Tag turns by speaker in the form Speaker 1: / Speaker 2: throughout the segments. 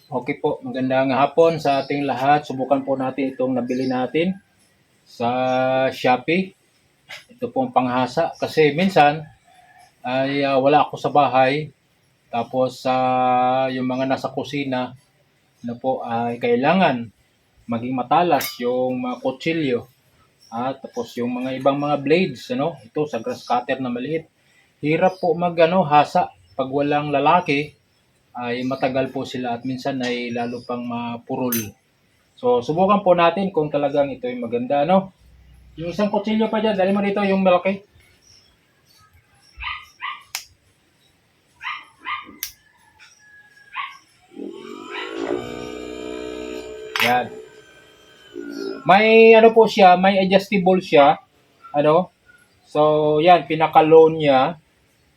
Speaker 1: Okay po, magandang hapon sa ating lahat. Subukan po natin itong nabili natin sa Shopee. Ito po ang panghasa kasi minsan ay wala ako sa bahay. Tapos yung mga nasa kusina na po ay kailangan maging matalas yung mga kutsilyo. At tapos yung mga ibang mga blades, ito sa grass cutter na maliit. Hirap po hasa pag walang lalaki ay matagal po sila at minsan ay lalo pang mapurol. So, subukan po natin kung talagang ito ay maganda, no? Yung isang kutsilyo pa dyan, dali mo dito yung malaki. Yan. May ano po siya, may adjustable siya. Ano? So, yan, pinaka-low niya.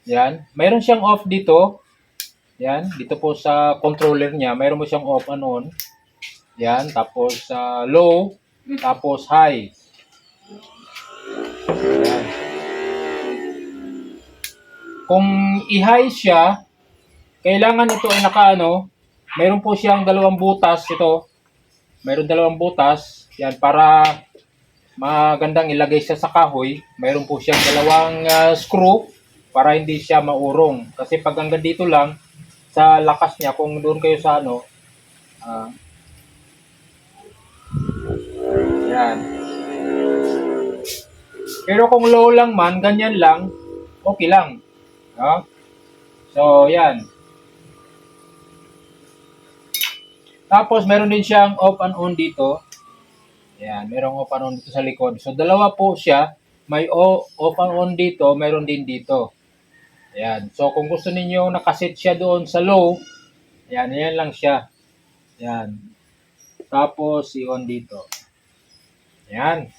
Speaker 1: Yan. Mayroon siyang off dito. Yan, dito po sa controller niya, mayroon mo siyang off and on. Yan, tapos low, tapos high. Yan. Kung i-high siya, kailangan ito ay mayroon po siyang dalawang butas ito. Mayroon dalawang butas, yan, para magandang ilagay siya sa kahoy. Mayroon po siyang dalawang screw para hindi siya maurong. Kasi pag hanggang dito lang, sa lakas niya, kung doon kayo sa yan. Pero kung low lang man, ganyan lang, okay lang. No? So, yan. Tapos, meron din siyang off and on dito. Yan, merong off and on dito sa likod. So, dalawa po siya. May off and on dito, meron din dito. Yan. So, kung gusto ninyo nakaset siya doon sa low, yan lang siya. Yan. Tapos, i-on dito. Yan.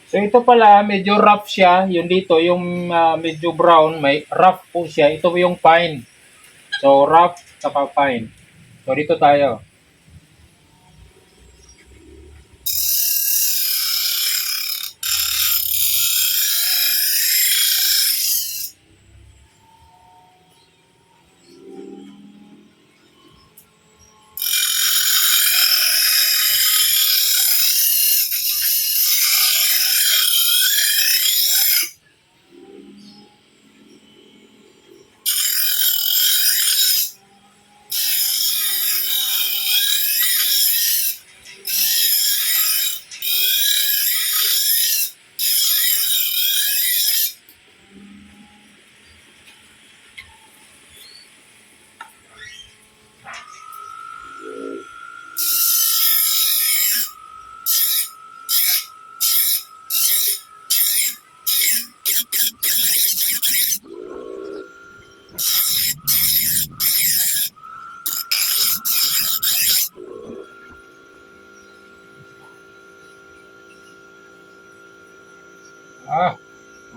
Speaker 1: So ito pala, medyo rough siya. Yung dito, yung medyo brown, may rough po siya. Ito yung fine. So rough saka fine. So dito tayo.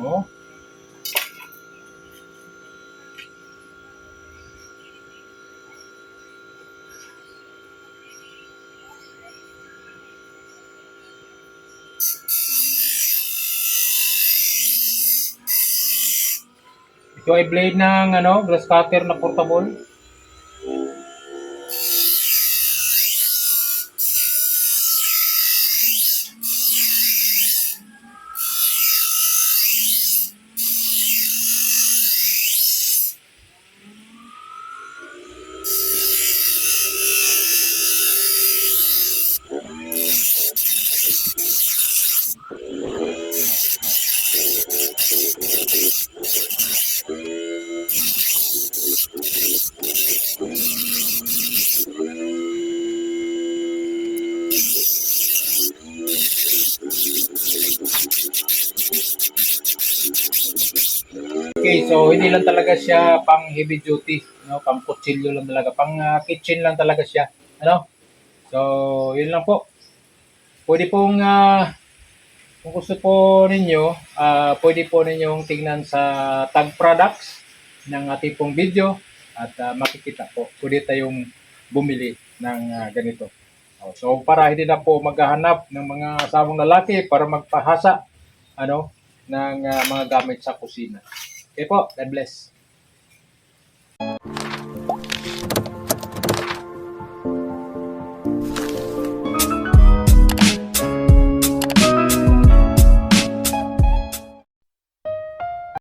Speaker 1: Oh. Ito ay blade ng grass cutter na portable. Okay, so hindi lang talaga siya pang heavy duty, no? Pang kutsilyo lang talaga, pang kitchen lang talaga siya, ano? So, yun lang po. Pwede pong kung gusto po ninyo, pwede po ninyong tingnan sa tag products ng ating pong video at makikita po. Pwede tayong bumili ng ganito. So, para hindi na po maghahanap ng mga asawang lalaki para magpahasa ano ng mga gamit sa kusina. Okay po, God bless.